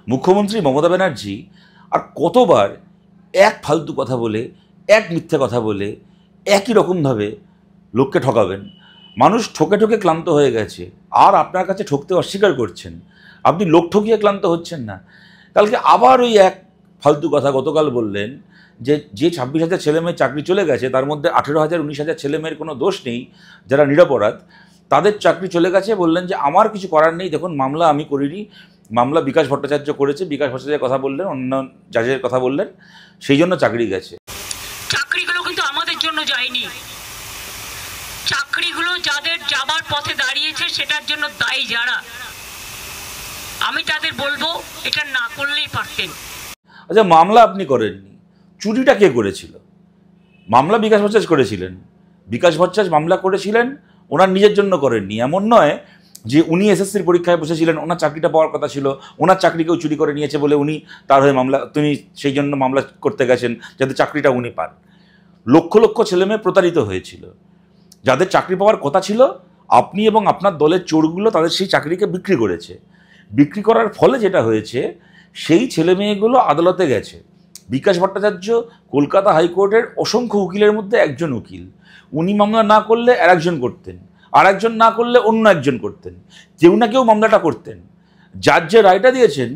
মুখ্যমন্ত্রী মমতা ব্যানার্জি আর কতবার এক ফালতু কথা বলে, এক মিথ্যে কথা বলে একই রকমভাবে লোককে ঠকাবেন। মানুষ ঠকে ঠকে ক্লান্ত হয়ে গেছে, আর আপনার কাছে ঠকতে অস্বীকার করছেন। আপনি লোক ঠকিয়ে ক্লান্ত হচ্ছেন না। কালকে আবার ওই এক ফালতু কথা গতকাল বললেন যে 26,000 ছেলেমেয়ের চাকরি চলে গেছে, তার মধ্যে 18,000 19,000 ছেলেমেয়ের কোনো দোষ নেই, যারা নিরপরাধ, তাদের চাকরি চলে গেছে। বললেন যে আমার কিছু করার নেই, দেখুন মামলা আমি করিনি, মামলা বিকাশ ভট্টাচার্য করেছে, বিকাশ ভট্টাচার্যের কথা বললেন, অন্য জাজের কথা বললেন, সেই জন্য চাকরি গেছে। চাকরিগুলো কিন্তু আমাদের জন্য যায়নি, চাকরিগুলো যাদের যাবার পথে দাঁড়িয়েছে সেটার জন্য দায়ী যারা, আমি তাদের বলবো এটা না করলেই পারতেন। আচ্ছা, মামলা আপনি করেননি, চুরিটা কে করেছিল? মামলা বিকাশ ভট্টাচার্য করেছিলেন। বিকাশ ভট্টাচার্য মামলা করেছিলেন, ওনার নিজের জন্য করেননি। এমন নয় যে উনি এসএসসির পরীক্ষায় বসেছিলেন, ওনার চাকরিটা পাওয়ার কথা ছিল, ওনার চাকরিকেও চুরি করে নিয়েছে বলে উনি তার হয়ে মামলা, তিনি সেই জন্য মামলা করতে গেছেন যাতে চাকরিটা উনি পান। লক্ষ লক্ষ ছেলেমেয়ে প্রতারিত হয়েছিল, যাদের চাকরি পাওয়ার কথা ছিল। আপনি এবং আপনার দলের চোরগুলো তাদের সেই চাকরিকে বিক্রি করেছে। বিক্রি করার ফলে যেটা হয়েছে, সেই ছেলেমেয়েগুলো আদালতে গেছে। বিকাশ ভট্টাচার্য কলকাতা হাইকোর্টের অসংখ্য উকিলের মধ্যে একজন উকিল। উনি মামলা না করলে আর একজন করতেন, আর একজন না করলে অন্য একজন করতেন, কেউ না কেউ মামলাটা করতেন। যার যে রায়টা দিয়েছেন,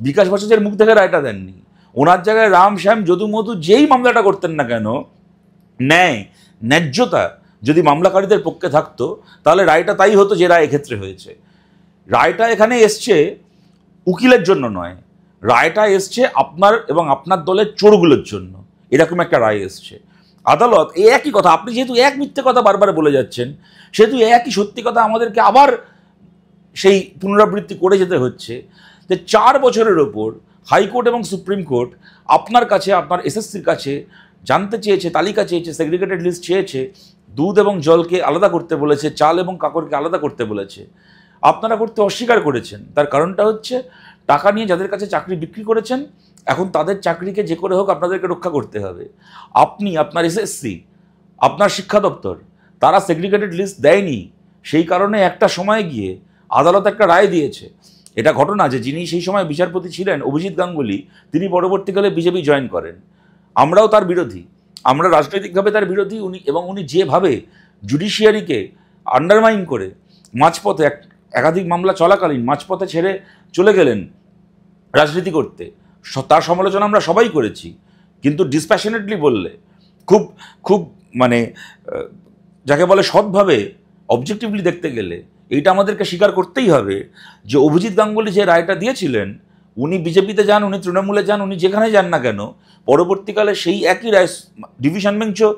বিকাশ ভট্টাচার্যের মুখ থেকে রায়টা দেননি। ওনার জায়গায় রাম শ্যাম যদু মধু যেই মামলাটা করতেন না কেন, ন্যায্যতা যদি মামলাকারীদের পক্ষে থাকতো, তাহলে রায়টা তাই হতো যে রায় এক্ষেত্রে হয়েছে। রায়টা এখানে এসছে উকিলের জন্য নয়, রায়টা এসছে আপনার এবং আপনার দলের চোরগুলোর জন্য। এরকম একটা রায় এসছে। আদালত এই একই কথা, আপনি যেহেতু এক মিথ্যে কথা বারবার বলে যাচ্ছেন, সেহেতু একই সত্যি কথা আমাদেরকে আবার সেই পুনরাবৃত্তি করে যেতে হচ্ছে। যে 4 বছরের ওপর হাইকোর্ট এবং সুপ্রিম কোর্ট আপনার কাছে, আপনার এসএসসির কাছে জানতে চেয়েছে, তালিকা চেয়েছে, সেগ্রিগেটেড লিস্ট চেয়েছে, দুধ এবং জলকে আলাদা করতে বলেছে, চাল এবং কাকড়কে আলাদা করতে বলেছে। আপনারা করতে অস্বীকার করেছেন। তার কারণটা হচ্ছে, টাকা নিয়ে যাদের কাছে চাকরি বিক্রি করেছেন, এখন তাদের চাকরিকে যে করে হোক আপনাদেরকে রক্ষা করতে হবে। আপনি, আপনার এসএসসি, আপনার শিক্ষা দপ্তর, তারা সেগ্রিগেটেড লিস্ট দেয়নি। সেই কারণে একটা সময় গিয়ে আদালত একটা রায় দিয়েছে। এটা ঘটনা যে যিনি সেই সময় বিচারপতি ছিলেন, অভিজিৎ গাঙ্গুলি, তিনি পরবর্তীকালে বিজেপি জয়েন করেন। আমরাও তার বিরোধী, আমরা রাজনৈতিকভাবে তার বিরোধী। উনি যেভাবে জুডিশিয়ারিকে আন্ডারমাইন করে মাঝপথে একাধিক মামলা চলাকালীন মাঝপথে ছেড়ে চলে গেলেন রাজনীতি করতে, তার সমালোচনা আমরা সবাই করেছি। কিন্তু ডিসপ্যাশনেটলি বললে, খুব খুব মানে যাকে বলে সৎভাবে, অবজেক্টিভলি দেখতে গেলে, এইটা আমাদেরকে স্বীকার করতেই হবে যে অভিজিৎ গাঙ্গুলি যে রায়টা দিয়েছিলেন, উনি বিজেপিতে যান, উনি তৃণমূলে যান, উনি যেখানে যান না কেন, পরবর্তীকালে সেই একই রায় ডিভিশন বেঞ্চও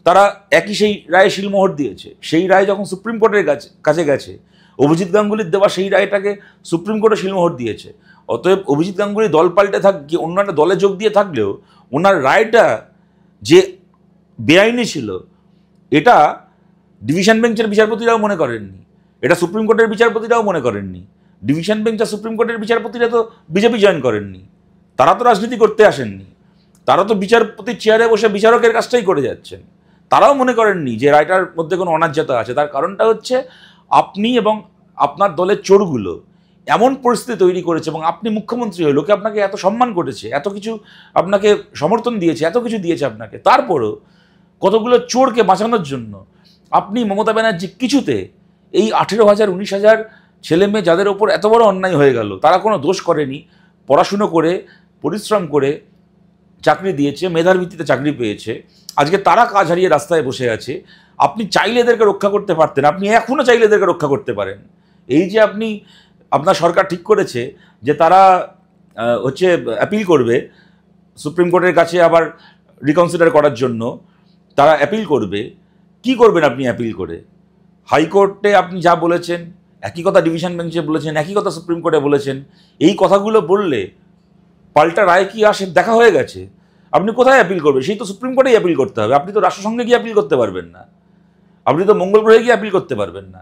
তারা একই সেই রায়ে শিলমোহর দিয়েছে। সেই রায় যখন সুপ্রিম কোর্টের কাছে গেছে, অভিজিৎ গাঙ্গুলির দেওয়া সেই রায়টাকে সুপ্রিম কোর্টে শিলমোহর দিয়েছে। অতএব অভিজিৎ গাঙ্গুলি দল পাল্টে গিয়ে অন্য একটা দলে যোগ দিয়ে থাকলেও ওনার রায়টা যে বেআইনি ছিল, এটা ডিভিশন বেঞ্চের বিচারপতিরাও মনে করেননি, এটা সুপ্রিম কোর্টের বিচারপতিরাও মনে করেননি। ডিভিশন বেঞ্চ আর সুপ্রিম কোর্টের বিচারপতিরা তো বিজেপি জয়েন করেননি, তারা তো রাজনীতি করতে আসেননি, তারা তো বিচারপতির চেয়ারে বসে বিচারকের কাজটাই করে যাচ্ছেন। তারাও মনে করেননি যে রায়টার মধ্যে কোনো অন্যায্যতা আছে। তার কারণটা হচ্ছে, আপনি এবং আপনার দলের চোরগুলো এমন পরিস্থিতি তৈরি করেছে, এবং আপনি মুখ্যমন্ত্রী হয়ে লোকে আপনাকে এত সম্মান করেছে, এত কিছু আপনাকে সমর্থন দিয়েছে, এত কিছু দিয়েছে আপনাকে, তারপরও কতগুলো চোরকে বাঁচানোর জন্য আপনি, মমতা ব্যানার্জি, কিছুতে এই 18,000 19,000 ছেলে মেয়ে যাদের ওপর এত বড় অন্যায় হয়ে গেল, তারা কোনো দোষ করেনি, পড়াশুনো করে পরিশ্রম করে চাকরি দিয়েছে, মেধার ভিত্তিতে চাকরি পেয়েছে, আজকে তারা কাজ হারিয়ে রাস্তায় বসে আছে। আপনি চাইলে এদেরকে রক্ষা করতে পারতেন, আপনি এখনও চাইলে এদেরকে রক্ষা করতে পারেন। এই যে আপনার সরকার ঠিক করেছে যে তারা অ্যাপিল করবে সুপ্রিম কোর্টের কাছে, আবার রিকনসিডার করার জন্য তারা অ্যাপিল করবে। কি করবেন আপনি অ্যাপিল করে? হাইকোর্টে আপনি যা বলেছেন একই কথা ডিভিশন বেঞ্চে বলেছেন, একই কথা সুপ্রিম কোর্টে বলেছেন। এই কথাগুলো বললে পাল্টা রায় কি আসে দেখা হয়ে গেছে। আপনি কোথায় অ্যাপিল করবেন? সেই তো সুপ্রিম কোর্টেই অ্যাপিল করতে হবে। আপনি তো রাষ্ট্রসংঘে গিয়ে অ্যাপিল করতে পারবেন না, আপনি তো মঙ্গল গ্রহে গিয়ে অ্যাপিল করতে পারবেন না।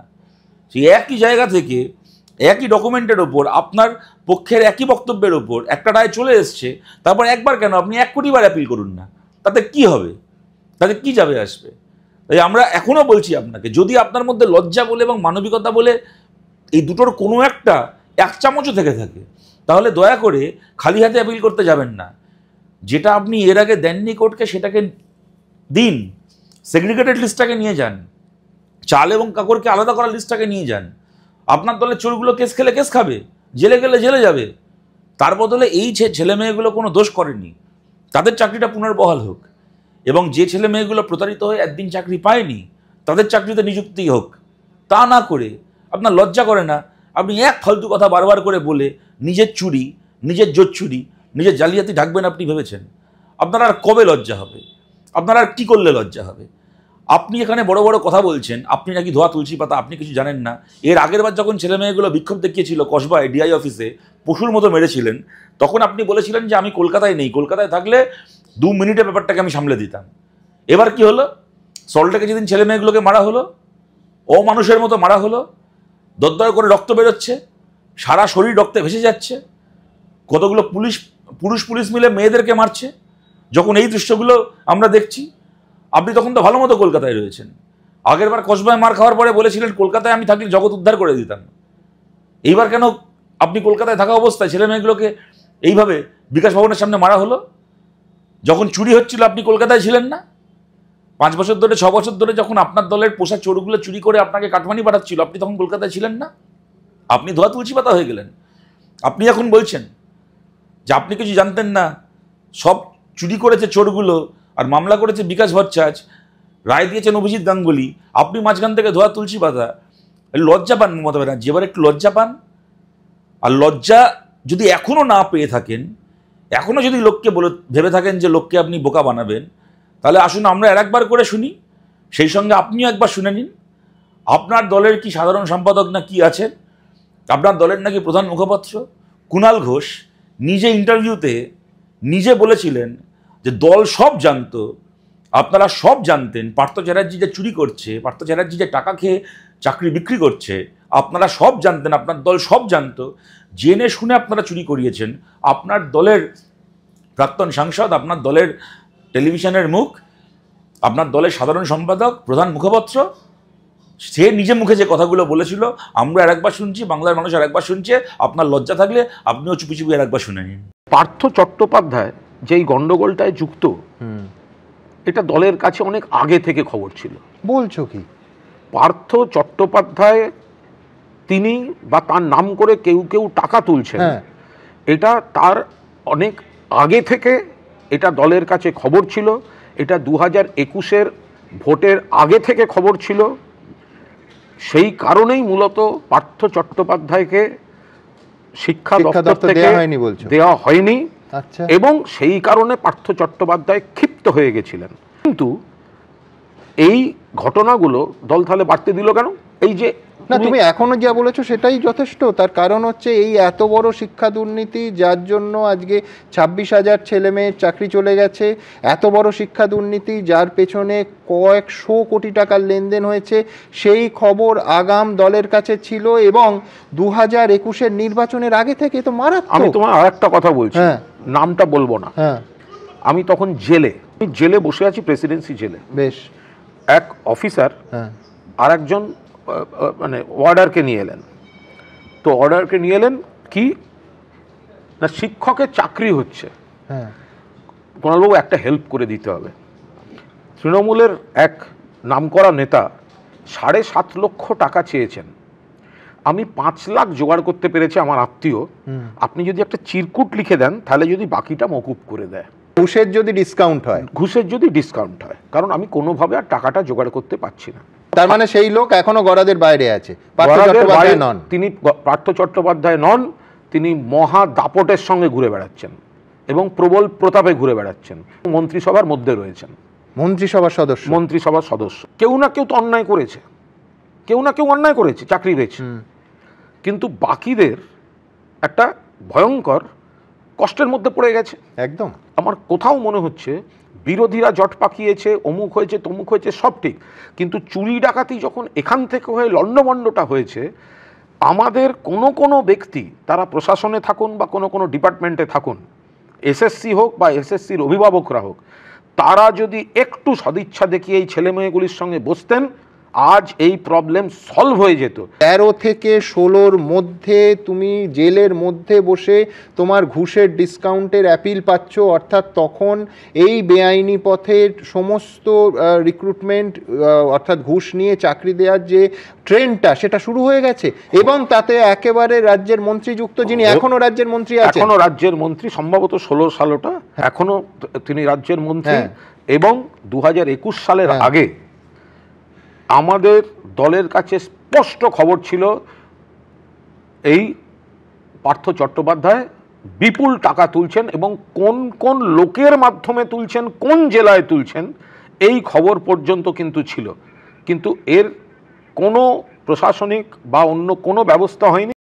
সেই একই জায়গা থেকে একই ডকুমেন্টের ওপর, আপনার পক্ষের একই বক্তব্যের ওপর একটা রায় চলে এসছে, তারপর একবার কেন আপনি 1 কোটি বার অ্যাপিল করুন না, তাতে কি হবে? তাতে কি যাবে আসবে? তাই আমরা এখনও বলছি আপনাকে, যদি আপনার মধ্যে লজ্জা বলে এবং মানবিকতা বলে এই দুটোর কোনো একটা 1 চামচও থেকে থাকে, তাহলে দয়া করে খালি হাতে অ্যাপিল করতে যাবেন না। যেটা আপনি এর আগে দেননি কোর্টকে সেটাকে দিন, সেগ্রিগেটেড লিস্টটাকে নিয়ে যান, চাল এবং কাকড়কে আলাদা করার লিস্টটাকে নিয়ে যান। আপনার দলের চোরগুলো কেস খেলে কেস খাবে, জেলে গেলে জেলে যাবে। তার বদলে এই ছেলে মেয়েগুলো কোনো দোষ করেনি, তাদের চাকরিটা পুনর্বহাল হোক, এবং যে ছেলে মেয়েগুলো প্রতারিত হয়ে একদিন চাকরি পায়নি তাদের চাকরিতে নিযুক্তি হোক। তা না করে আপনার লজ্জা করে না? আপনি এক ফালতু কথা বারবার করে বলে নিজের চুরি, নিজের জোর চুরি, নিজের জালিয়াতি ঢাকবেন আপনি ভেবেছেন? আপনার আর কবে লজ্জা হবে? আপনার আর কী করলে লজ্জা হবে? আপনি এখানে বড় বড় কথা বলছেন, আপনি নাকি ধোয়া তুলসী পাতা, আপনি কিছু জানেন না। এর আগের বার যখন ছেলে মেয়েগুলো বিক্ষোভ দেখিয়েছিল কসবায় ডিআই অফিসে, পশুর মতো মেরেছিলেন, তখন আপনি বলেছিলেন যে আমি কলকাতায় নেই, কলকাতায় থাকলে 2 মিনিটে ব্যাপারটাকে আমি সামলে দিতাম। এবার কি হলো? সল্টলেকে যেদিন ছেলে মেয়েগুলোকে মারা হলো, অমানুষের মতো মারা হলো, দরদর করে রক্ত বেরোচ্ছে, সারা শরীর রক্তে ভেসে যাচ্ছে, কতগুলো পুলিশ মিলে মেয়েদেরকে মারছে, যখন এই দৃশ্যগুলো আমরা দেখছি, আপনি তখন তো ভালো মতো কলকাতায় রয়েছেন। আগের বার কসবায় মার খাওয়ার পরে বলেছিলেন কলকাতায় আমি থাকলে জগৎ উদ্ধার করে দিতাম। এইবার কেন আপনি কলকাতায় থাকা অবস্থায় ছেলে মেয়েগুলোকে এইভাবে বিকাশ ভবনের সামনে মারা হলো? যখন চুরি হচ্ছিল আপনি কলকাতায় ছিলেন না? 5 বছর ধরে 6 বছর ধরে যখন আপনার দলের পোষা চোরগুলো চুরি করে আপনাকে কাটমানি পাঠাচ্ছিল, আপনি তখন কলকাতায় ছিলেন না? আপনি ধোয়া তুলসী পাতা হয়ে গেলেন। আপনি এখন বলছেন যে আপনি কিছু জানতেন না, সব চুরি করেছে চোরগুলো আর মামলা করেছে বিকাশ ভট্টাচার্য, রায় দিয়েছেন অভিজিৎ গাঙ্গুলি, আপনি মাঝখান থেকে ধোয়া তুলসী পাতা। লজ্জা পান মমতা ব্যানার্জি, এবার একটু লজ্জা পান। আর লজ্জা যদি এখনও না পেয়ে থাকেন, এখনও যদি লোককে ভেবে থাকেন যে লোককে আপনি বোকা বানাবেন, তাহলে আসুন আমরা একবার করে শুনি, সেই সঙ্গে আপনিও একবার শুনে নিন। আপনার দলের কি সাধারণ সম্পাদক না কি আছেন, আপনার দলের নাকি প্রধান মুখপাত্র কুণাল ঘোষ নিজে ইন্টারভিউতে নিজে বলেছিলেন যে দল সব জানতো, আপনারা সব জানতেন পার্থ চ্যাটার্জি যে চুরি করছে, পার্থ চ্যাটার্জি যে টাকা খেয়ে চাকরি বিক্রি করছে, আপনারা সব জানতেন, আপনার দল সব জানতো। জেনে শুনে আপনারা চুরি করিয়েছেন। আপনার দলের প্রাক্তন সাংসদ, আপনার দলের টেলিভিশনের মুখ, আপনার দলের সাধারণ সম্পাদক, প্রধান মুখপাত্র, সে নিজে মুখে যে কথাগুলো বলেছিল আমরা আরেকবার শুনছি, বাংলার মানুষ আরেকবার শুনছে। আপনার লজ্জা থাকলে আপনিও চুপি চুপি আরেকবার শুনে নিন। পার্থ চট্টোপাধ্যায় যেই গন্ডগোলটায় যুক্ত, এটা দলের কাছে অনেক আগে থেকে খবর ছিল। বলছো কি? পার্থ চট্টোপাধ্যায় তিনি বা তার নাম করে কেউ কেউ টাকা তুলছেন, এটা তার অনেক আগে থেকে এটা দলের কাছে খবর ছিল। এটা 2021-এর ভোটের আগে থেকে খবর ছিল। সেই কারণেই মূলত পার্থ চট্টোপাধ্যায়কে শিক্ষা দপ্তর থেকে দেওয়া হয়নি, এবং সেই কারণে পার্থ চট্টোপাধ্যায় ক্ষিপ্ত হয়ে গেছিলেন। কিন্তু এই ঘটনাগুলো দল তাহলে বাড়তে দিল কেন? এই যে না, তুমি এখনো যা বলেছো সেটাই যথেষ্ট। তার কারণ হচ্ছে এই এত বড় শিক্ষা দুর্নীতি, যার জন্য আজকে 26,000 ছেলে মেয়ের চাকরি চলে গেছে, এত বড় শিক্ষা দুর্নীতি যার পেছনে কয়েকশো কোটি টাকার লেনদেন হয়েছে, সেই খবর আগাম দলের কাছে ছিল, এবং 2021-এর নির্বাচনের আগে থেকে তো মারাত্মক। আমি তোমার আর একটা কথা বলছি, নামটা বলবো না। আমি তখন জেলে বসে আছি, প্রেসিডেন্সি জেলে। বেশ। এক অফিসার আর একজন মানে অর্ডারকে নিয়ে এলেন। তো অর্ডারকে নিয়ে এলেন কি না, শিক্ষকের চাকরি হচ্ছে, কুণালবাবু একটা হেল্প করে দিতে হবে। তৃণমূলের এক নামকরা নেতা 7.5 লক্ষ টাকা চেয়েছেন, আমি 5 লাখ জোগাড় করতে পেরেছি আমার আত্মীয়। আপনি যদি একটা চিরকুট লিখে দেন তাহলে যদি বাকিটা মকুব করে দেয়, ঘুষের যদি ডিসকাউন্ট হয়, কারণ আমি কোনোভাবে আর টাকাটা জোগাড় করতে পারছি না। তার মানে সেই লোক এখনো গরাদের বাইরে আছে। তিনি পার্থ চট্টোপাধ্যায় নন, তিনি মহা দাপটের সঙ্গে ঘুরে বেড়াচ্ছেন এবং প্রবল প্রতাপে ঘুরে বেড়াচ্ছেন। মন্ত্রিসভার মধ্যে রয়েছেন, মন্ত্রিসভার সদস্য। কেউ না কেউ তো অন্যায় করেছে, চাকরি পেয়েছে, কিন্তু বাকিদের একটা ভয়ঙ্কর কষ্টের মধ্যে পড়ে গেছে। একদম। আমার কোথাও মনে হচ্ছে বিরোধীরা জট পাকিয়েছে, অমুক হয়েছে তমুক হয়েছে, সব ঠিক, কিন্তু চুরি ডাকাতি যখন এখান থেকে হয়ে লণ্ডভণ্ডটা হয়েছে, আমাদের কোনো ব্যক্তি, তারা প্রশাসনে থাকুন বা কোনো ডিপার্টমেন্টে থাকুন, এসএসসি হোক বা এসএসসির অভিভাবকরা হোক, তারা যদি একটু সদিচ্ছা দেখিয়ে এই ছেলেমেয়েগুলির সঙ্গে বসতেন, আজ এই প্রবলেম সলভ হয়ে যেত। 13 থেকে 16-র মধ্যে তুমি জেলের মধ্যে বসে তোমার ঘুষের ডিসকাউন্টের অ্যাপিল পাচ্ছ, অর্থাৎ তখন এই বেআইনি পথের সমস্ত রিক্রুটমেন্ট অর্থাৎ ঘুষ নিয়ে চাকরি দেওয়ার যে ট্রেন্ডটা সেটা শুরু হয়ে গেছে, এবং তাতে একেবারে রাজ্যের মন্ত্রী যুক্ত, যিনি এখনো রাজ্যের মন্ত্রী আছেন, এখনো রাজ্যের মন্ত্রী, সম্ভবত 16 সালটা এখনো তিনি রাজ্যের মন্ত্রী। এবং 2021 সালের আগে আমাদের দলের কাছে স্পষ্ট খবর ছিল এই পার্থ চট্টোপাধ্যায় বিপুল টাকা তুলছেন, এবং কোন কোন লোকের মাধ্যমে তুলছেন, কোন জেলায় তুলছেন, এই খবর পর্যন্ত কিন্তু ছিল। কিন্তু এর কোনো প্রশাসনিক বা অন্য কোনো ব্যবস্থা হয়নি।